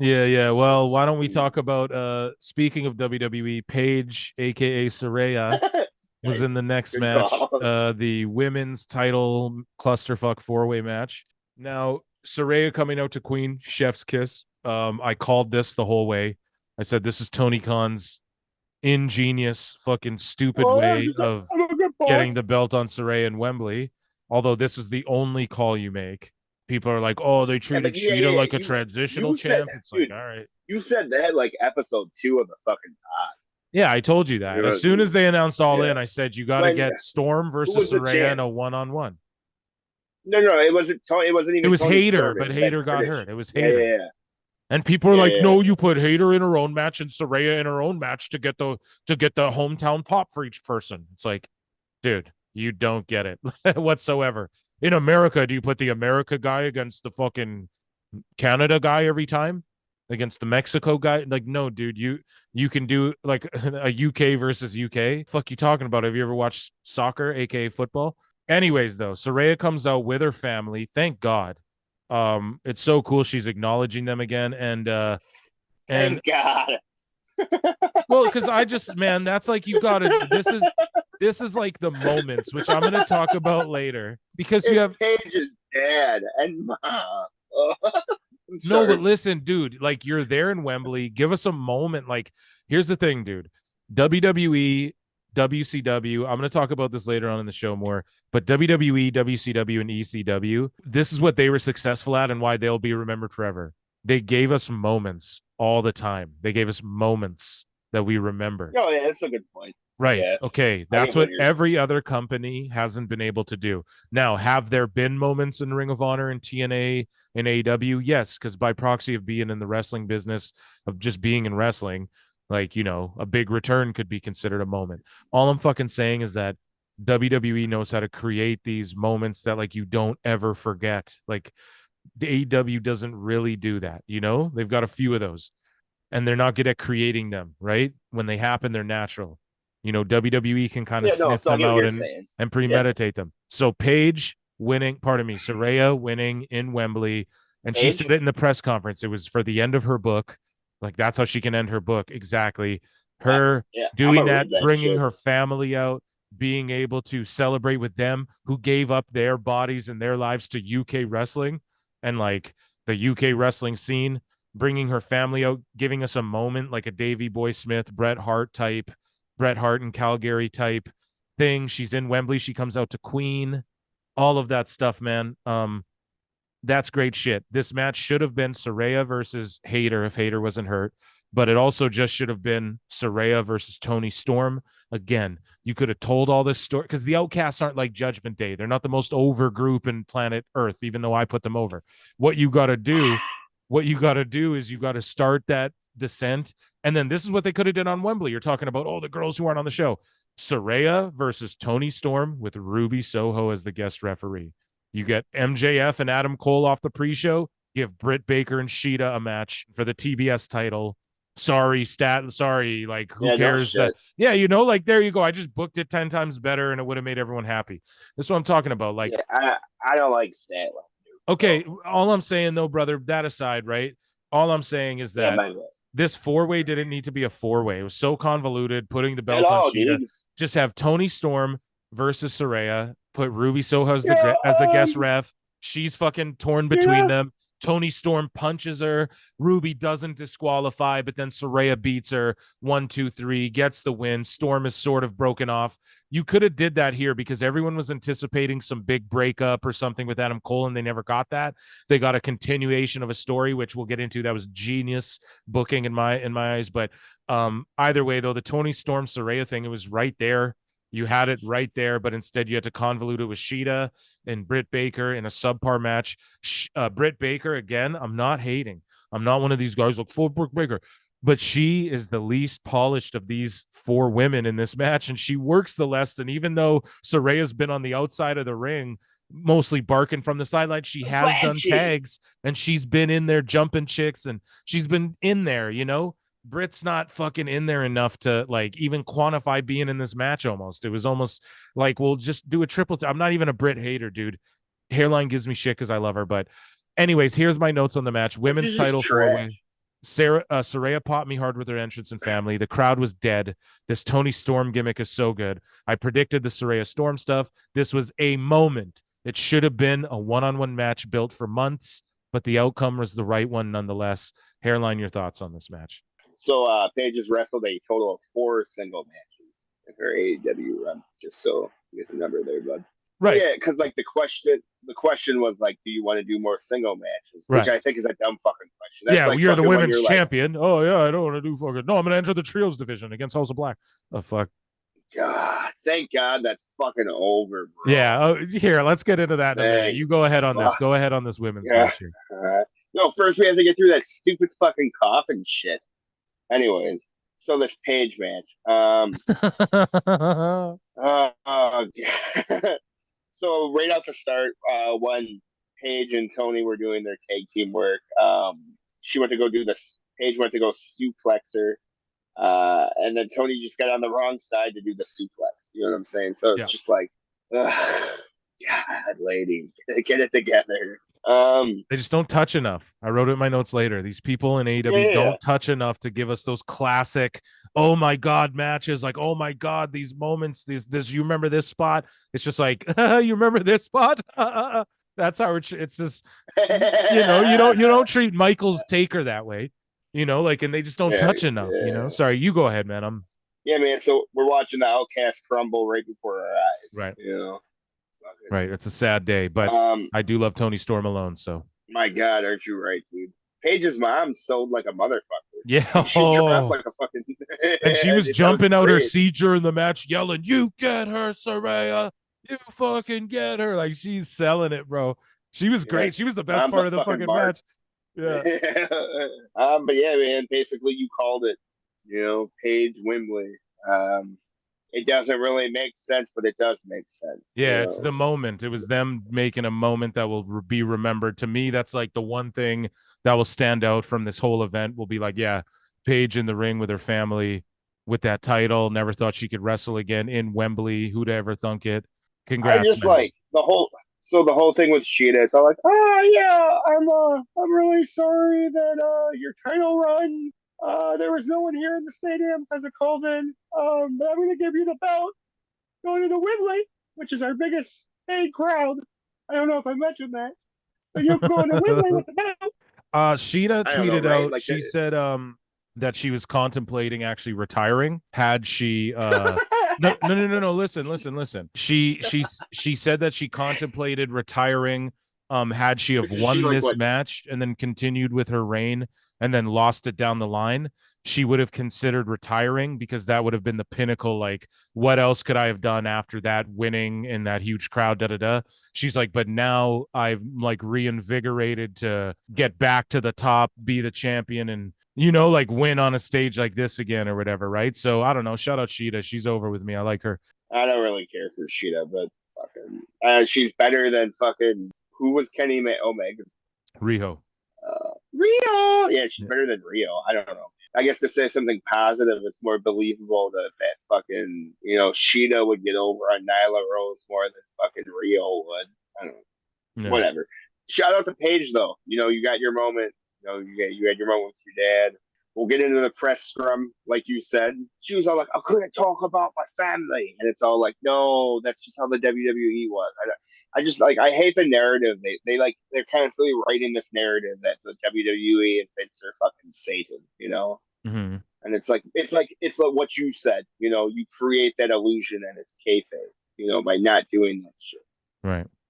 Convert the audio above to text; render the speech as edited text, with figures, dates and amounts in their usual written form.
Yeah. Well, why don't we talk about speaking of WWE, Paige, aka Saraya, was in Nice. the next Good match, call. the women's title clusterfuck four-way match. Now, Saraya coming out to Queen, chef's kiss. I called this the whole way. I said this is Tony Khan's ingenious, fucking stupid Oh, way you're of son of a good getting boss. the belt on Saraya in Wembley. Although this is the only call you make. People are like, oh, they Yeah, treated but Sheeta yeah. like a transitional You said champ. that, It's like, dude. all right. You said that like episode 2 of the fucking pod. Yeah, I told you that. As You soon as they announced All yeah. In, I said you got to When get Storm who versus was the Saraya in champ? a one-on-one. No, it wasn't Tony. It wasn't It even was Tony Hater, Storm. It but was that Hater got British. hurt. It was Yeah, Hater. And people are yeah, like, yeah. no, you put Hater in her own match and Saraya in her own match to get the hometown pop for each person. It's like, dude, you don't get it whatsoever. In America, do you put the America guy against the fucking Canada guy every time? Against the Mexico guy? Like, no, dude, you can do like a UK versus UK. Fuck you talking about? Have you ever watched soccer, aka football? Anyways, though, Saraya comes out with her family. Thank God. It's so cool. She's acknowledging them again. And Thank God. well, because I just, man, that's like you gotta this is like the moments which I'm gonna talk about later because you It's have Paige's dad and mom. Oh, I'm no, but sorry. listen, dude, like you're there in Wembley. Give us a moment. Like, here's the thing, dude. WWE, WCW, I'm going to talk about this later on in the show more, but WWE, WCW, and ECW, this is what they were successful at and why they'll be remembered forever. They gave us moments all the time. They gave us moments that we remember. No, yeah, that's a good point. Right. Yeah, Okay. I That's get what what you're saying. every other company hasn't been able to do. Now, have there been moments in Ring of Honor and TNA and AEW? Yes, because by proxy of being in the wrestling business, of just being in wrestling, like, a big return could be considered a moment. All I'm fucking saying is that WWE knows how to create these moments that, like, you don't ever forget. Like, the AEW doesn't really do that. They've got a few of those and they're not good at creating them, right? When they happen, they're natural. WWE can kind of Yeah, no, sniff so I them get what out you're and saying. Yeah, premeditate them. So Paige winning, pardon me, Saraya winning in Wembley, and she said Paige. it in the press conference. It was for the end of her book. Like that's how she can end her book exactly. Her Yeah, I'm doing gonna that, read that bringing shit. her family out, being able to celebrate with them who gave up their bodies and their lives to UK wrestling and like the UK wrestling scene, bringing her family out, giving us a moment like a Davey Boy Smith, Bret Hart and Calgary type thing. She's in Wembley. She comes out to Queen, all of that stuff, man. That's great shit. This match should have been Saraya versus Hayter if Hayter wasn't hurt, but it also just should have been Saraya versus Tony Storm. Again, you could have told all this story because the Outcasts aren't like Judgment Day. They're not the most over group in planet Earth, even though I put them over. What you got to do, what you got to do is you got to start that descent. And then this is what they could have done on Wembley. You're talking about, the girls who aren't on the show. Saraya versus Tony Storm with Ruby Soho as the guest referee. You get MJF and Adam Cole off the pre-show. Give Britt Baker and Sheeta a match for the TBS title. Sorry, like who Yeah, no cares that? shit. Yeah, like there you go. I just booked it 10 times better and it would have made everyone happy. That's what I'm talking about. Like, Yeah, I don't like Statler. okay, So all I'm saying though, brother, that aside, right? All I'm saying is yeah, that my bad. this four-way didn't need to be a four-way. It was so convoluted putting the At belt on all, Sheeta. dude. Just have Tony Storm versus Saraya. Put Ruby Soho as Yeah, the guest ref. She's fucking torn between yeah. them. Tony Storm punches her. Ruby doesn't disqualify, but then Saraya beats her 1, 2, 3, gets the win. Storm is sort of broken off. You could have did that here because everyone was anticipating some big breakup or something with Adam Cole, and they never got that. They got a continuation of a story, which we'll get into. That was genius booking in my eyes. But either way, though, the Tony Storm Saraya thing, it was right there. You had it right there, but instead you had to convolute it with Sheeta and Britt Baker in a subpar match. Britt Baker, again, I'm not hating. I'm not one of these guys like full Britt Baker, but she is the least polished of these four women in this match, and she works the less. And even though Saraya's been on the outside of the ring, mostly barking from the sideline, she has done Blanchie. tags and she's been in there jumping chicks and she's been in there. Britt's not fucking in there enough to like even quantify being in this match almost. It was almost like, we'll just do a triple. I'm not even a Britt hater, dude. Hairline gives me shit because I love her. But anyways, here's my notes on the match. This Women's is just title four way. trash. Saraya popped me hard with her entrance and family. The crowd was dead. This Tony Storm gimmick is so good. I predicted the Saraya Storm stuff. This was a moment. It should have been a one-on-one match built for months, but the outcome was the right one nonetheless. Hairline, your thoughts on this match? So Paige has wrestled a total of 4 single matches in her AEW run. Just so you get the number there, bud. Right. Yeah, because like the question was like, do you want to do more single matches? Which Right. I think is a dumb fucking question. That's Yeah, like you're the fucking when women's you're like, champion. Oh yeah, I don't want to do fucking. No, I'm gonna enter the trios division against House of Black. Oh fuck. God, thank God that's fucking over, bro. Yeah. Here, let's get into that in a minute. Thank You go ahead on this. fuck. Go ahead on this women's Yeah. match here. No, first we have to get through that stupid fucking coffin shit. Anyways, so this Page match. So right off the start, when Paige and Tony were doing their tag team work, she went to go do this. Paige went to go suplex her, and then Tony just got on the wrong side to do the suplex. You know what I'm saying? So it's just like, ugh, God, ladies, get it together. They just don't touch enough. I wrote it in my notes later. These people in AEW don't touch enough to give us those classic, oh my God matches. Like, oh my God, these moments, this, you remember this spot? It's just like, you remember this spot? That's how it's just, you know, you don't treat Michael's Taker that way, you know, like, and they just don't touch enough, you know. Sorry, you go ahead, man. Yeah, man. So we're watching the Outcast crumble right before our eyes. Right. You know. Right. It's a sad day, but I do love Tony Storm alone. So my God, aren't you right, dude? Paige's mom sold like a motherfucker. Yeah. She dropped like a fucking and she was jumping out her seat during the match, yelling, "You get her, Saraya! You fucking get her!" Like she's selling it, bro. She was great. She was the best part of the fucking match. Yeah. But yeah, man. Basically, you called it. You know, Paige Wembley. It doesn't really make sense, but it does make sense. Yeah, it's the moment. It was them making a moment that will be remembered. To me, that's like the one thing that will stand out from this whole event. Will be like, yeah, Paige in the ring with her family with that title. Never thought she could wrestle again in Wembley. Who'd ever thunk it? Congrats, I just man. like the whole thing with Sheeta. It's all like, oh yeah, I'm really sorry that your title run there was no one here in the stadium because of COVID. But I'm going to give you the belt going to the Wembley, which is our biggest paid crowd. I don't know if I mentioned that. But you're going to Wembley with the belt. Sheeta tweeted right? out, like she said that she was contemplating actually retiring had she no, listen. She said that she contemplated retiring had she have won this match and then continued with her reign and then lost it down the line. She would have considered retiring because that would have been the pinnacle. Like, what else could I have done after that, winning in that huge crowd? She's like, but now I've like reinvigorated to get back to the top, be the champion, and you know, like win on a stage like this again or whatever, right? So I don't know. Shout out Sheeta. She's over with me. I like her. I don't really care for Sheeta, but fucking, she's better than fucking who was Kenny Omega? Riho. Rio. Yeah, she's better than Rio. I don't know. I guess to say something positive, it's more believable that fucking, you know, Sheeta would get over on Nyla Rose more than fucking Rio would. I don't know. Yeah. Whatever. Shout out to Paige though. You know, you got your moment. You know, you had your moment with your dad. We'll get into the press scrum, like you said. She was all like, "I couldn't talk about my family," and it's all like, "No, that's just how the WWE was." I just like I hate the narrative. They're constantly writing this narrative that the WWE and Vince are fucking Satan, you know. Mm-hmm. And it's like what you said. You know, you create that illusion and it's kayfabe. You know, by not doing that shit. Right.